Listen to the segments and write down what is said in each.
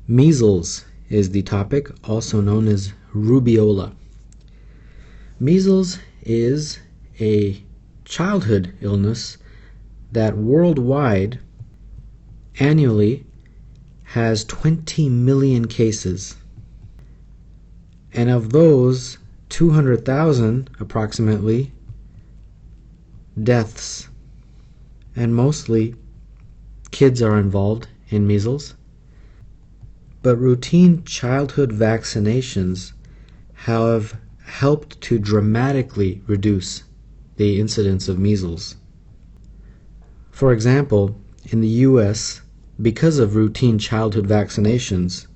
Measles is the topic, also known as rubeola. Measles is a childhood illness that worldwide annually has 20 million cases. And of those, 200,000 approximately deaths. And mostly kids are involved in measles. But routine childhood vaccinations have helped to dramatically reduce the incidence of measles. For example, in the US, because of routine childhood vaccinations,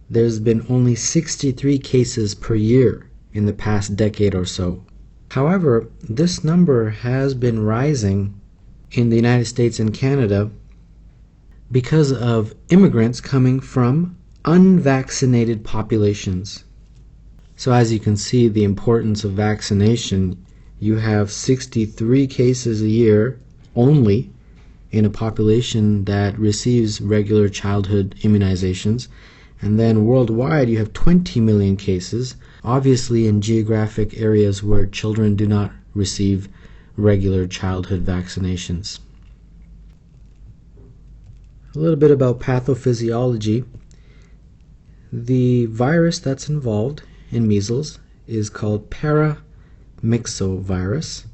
there's been only 63 cases per year in the past decade or so. However, this number has been rising in the United States and Canada because of immigrants coming from unvaccinated populations. So as you can see the importance of vaccination, you have 63 cases a year only in a population that receives regular childhood immunizations, and then worldwide you have 20 million cases, obviously in geographic areas where children do not receive regular childhood vaccinations. A little bit about pathophysiology. The virus that's involved in measles is called paramyxovirus,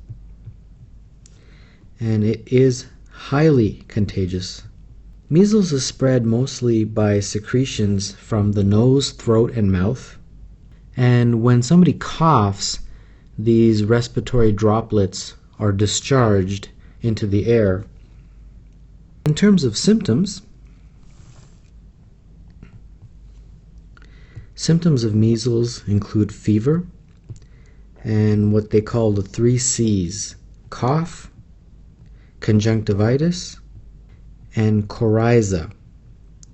and it is highly contagious. Measles is spread mostly by secretions from the nose, throat, and mouth. And when somebody coughs, these respiratory droplets are discharged into the air. In terms of symptoms, symptoms of measles include fever and what they call the 3 C's: cough, conjunctivitis, and coryza,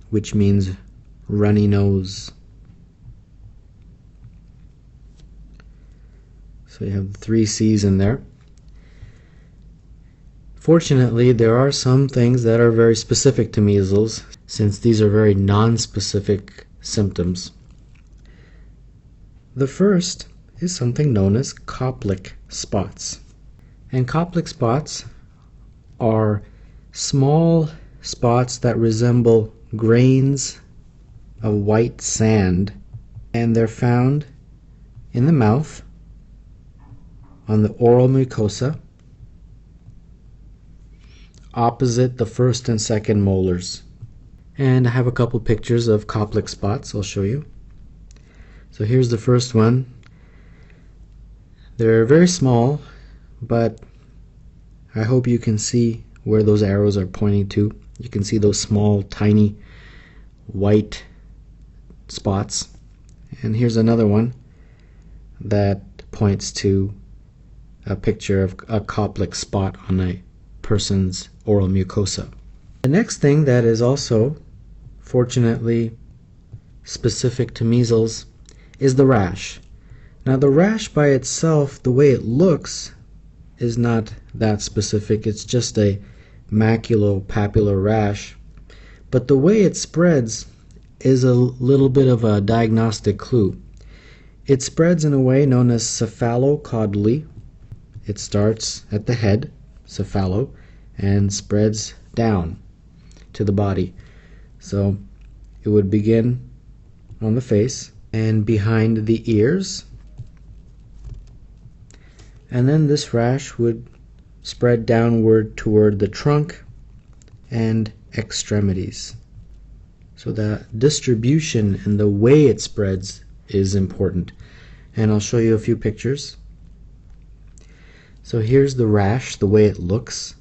which means runny nose. So you have the 3 C's in there. Fortunately, there are some things that are very specific to measles, since these are very non-specific symptoms. The first is something known as Koplik spots. And Koplik spots are small spots that resemble grains of white sand, and they're found in the mouth, on the oral mucosa, opposite the first and second molars. And I have a couple pictures of Koplik spots I'll show you. So here's the first one. They're very small, but I hope you can see where those arrows are pointing to. You can see those small, tiny, white spots. And here's another one that points to a picture of a Koplik spot on a person's oral mucosa. The next thing that is also, fortunately, specific to measles is the rash. Now the rash by itself, the way it looks, is not that specific. It's just a maculopapular rash. But the way it spreads is a little bit of a diagnostic clue. It spreads in a way known as cephalocaudally. It starts at the head, cephalo, and spreads down to the body. So it would begin on the face and behind the ears, and then this rash would spread downward toward the trunk and extremities. So the distribution and the way it spreads is important, and I'll show you a few pictures. So here's the rash, the way it looks.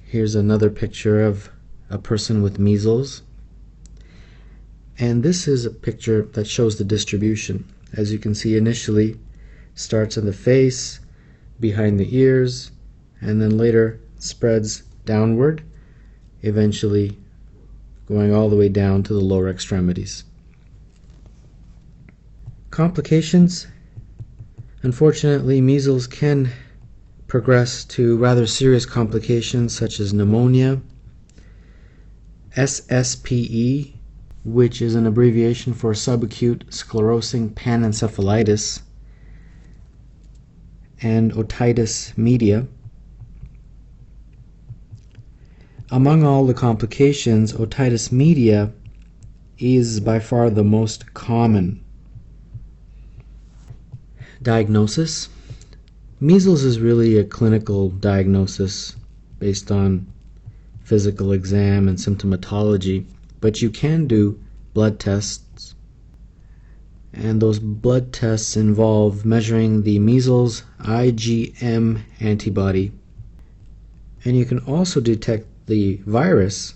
Here's another picture of a person with measles. And this is a picture that shows the distribution. As you can see, initially starts in the face, behind the ears, and then later spreads downward, eventually going all the way down to the lower extremities. Complications. Unfortunately, measles can progress to rather serious complications such as pneumonia, SSPE, which is an abbreviation for subacute sclerosing panencephalitis, and otitis media. Among all the complications, otitis media is by far the most common. Diagnosis. Measles is really a clinical diagnosis based on physical exam and symptomatology, but you can do blood tests, and those blood tests involve measuring the measles IgM antibody, and you can also detect the virus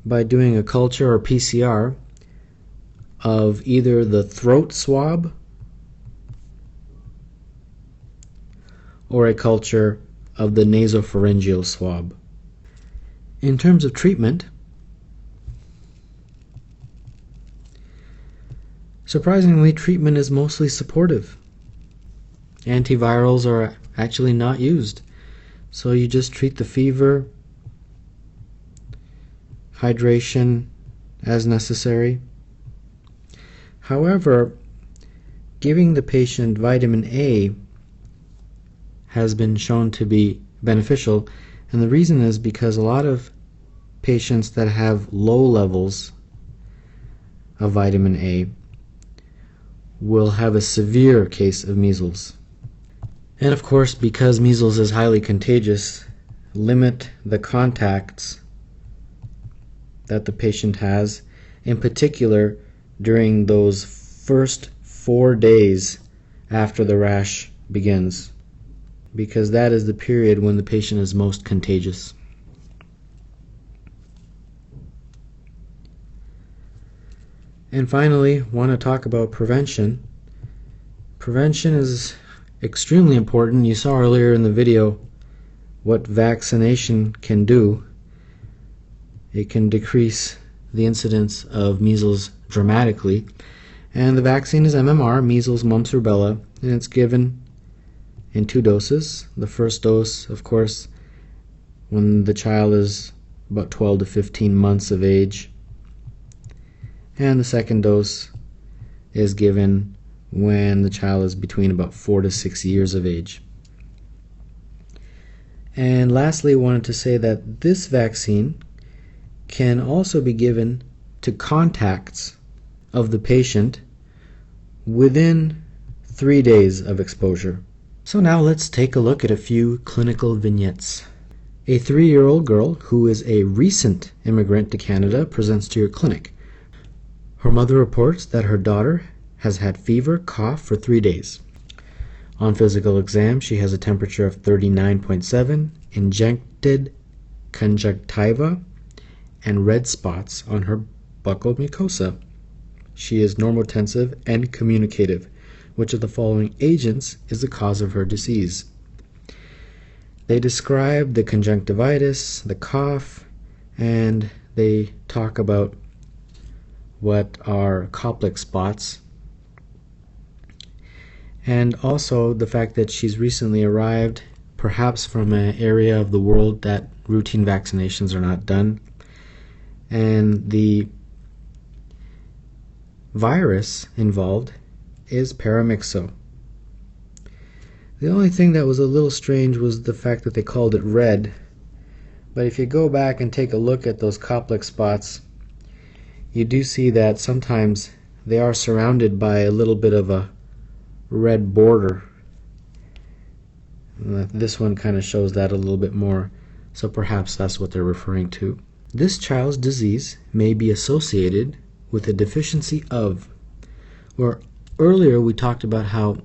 by doing a culture or PCR of either the throat swab or a culture of the nasopharyngeal swab. In terms of treatment, surprisingly, treatment is mostly supportive. Antivirals are actually not used, so you just treat the fever, hydration as necessary. However, giving the patient vitamin A has been shown to be beneficial, and the reason is because a lot of patients that have low levels of vitamin A will have a severe case of measles. And of course, because measles is highly contagious, limit the contacts that the patient has, in particular during those first 4 days after the rash begins, because that is the period when the patient is most contagious. And finally, want to talk about prevention. Prevention is extremely important. You saw earlier in the video what vaccination can do. It can decrease the incidence of measles dramatically. And the vaccine is MMR, measles, mumps, rubella, and it's given in 2 doses. The first dose, of course, when the child is about 12 to 15 months of age. And the second dose is given when the child is between about 4 to 6 years of age. And lastly, I wanted to say that this vaccine can also be given to contacts of the patient within 3 days of exposure. So now let's take a look at a few clinical vignettes. A 3-year-old girl who is a recent immigrant to Canada presents to your clinic. Her mother reports that her daughter has had fever, cough for 3 days. On physical exam, she has a temperature of 39.7, injected conjunctiva, and red spots on her buccal mucosa. She is normotensive and communicative. Which of the following agents is the cause of her disease? They describe the conjunctivitis, the cough, and they talk about what are Koplik spots, and also the fact that she's recently arrived, perhaps from an area of the world that routine vaccinations are not done, and the virus involved is paramyxo. The only thing that was a little strange was the fact that they called it red, but if you go back and take a look at those Koplik spots, you do see that sometimes they are surrounded by a little bit of a red border. This one kind of shows that a little bit more, so perhaps that's what they're referring to. This child's disease may be associated with a deficiency of, where earlier we talked about how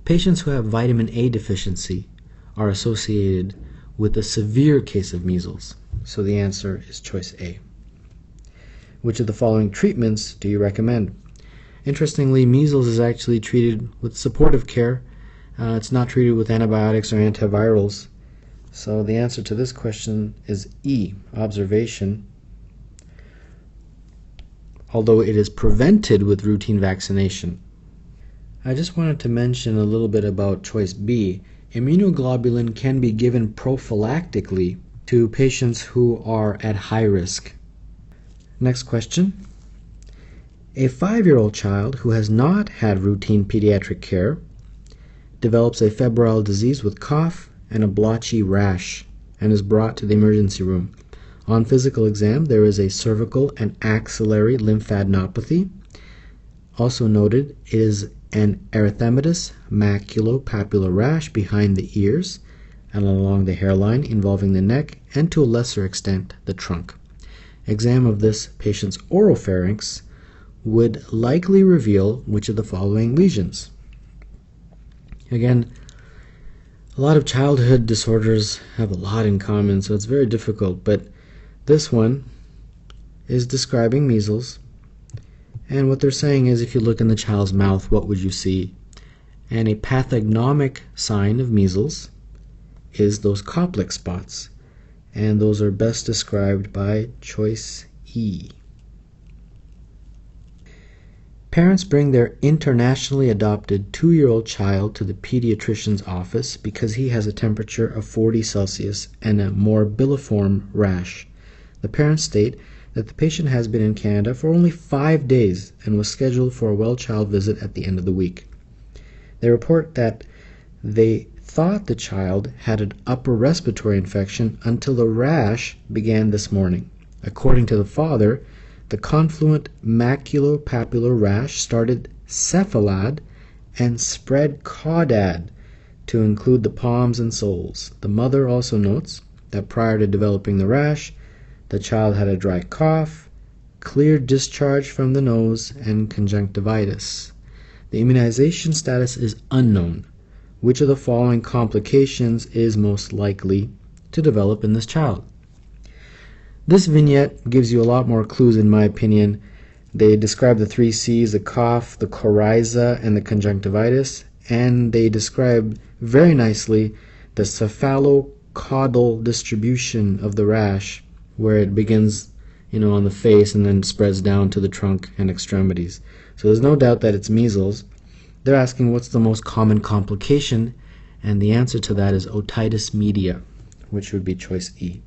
patients who have vitamin A deficiency are associated with a severe case of measles. So the answer is choice A. Which of the following treatments do you recommend? Interestingly, measles is actually treated with supportive care. It's not treated with antibiotics or antivirals. So the answer to this question is E, observation. Although it is prevented with routine vaccination. I just wanted to mention a little bit about choice B. Immunoglobulin can be given prophylactically to patients who are at high risk. Next question. A 5-year-old child who has not had routine pediatric care develops a febrile disease with cough and a blotchy rash and is brought to the emergency room. On physical exam, there is a cervical and axillary lymphadenopathy. Also noted is an erythematous maculopapular rash behind the ears and along the hairline involving the neck and to a lesser extent the trunk. Exam of this patient's oropharynx would likely reveal which of the following lesions. Again, a lot of childhood disorders have a lot in common, so it's very difficult, but this one is describing measles, and what they're saying is if you look in the child's mouth, what would you see? And a pathognomic sign of measles is those Koplik spots, and those are best described by choice E. Parents bring their internationally adopted 2-year-old child to the pediatrician's office because he has a temperature of 40 Celsius and a morbilliform rash. The parents state that the patient has been in Canada for only 5 days and was scheduled for a well-child visit at the end of the week. They report that they thought the child had an upper respiratory infection until the rash began this morning. According to the father, the confluent maculopapular rash started cephalad and spread caudad to include the palms and soles. The mother also notes that prior to developing the rash, the child had a dry cough, clear discharge from the nose, and conjunctivitis. The immunization status is unknown. Which of the following complications is most likely to develop in this child? This vignette gives you a lot more clues in my opinion. They describe the 3 C's, the cough, the coryza, and the conjunctivitis, and they describe very nicely the cephalocaudal distribution of the rash, where it begins, on the face and then spreads down to the trunk and extremities. So there's no doubt that it's measles. They're asking what's the most common complication, and the answer to that is otitis media, which would be choice E.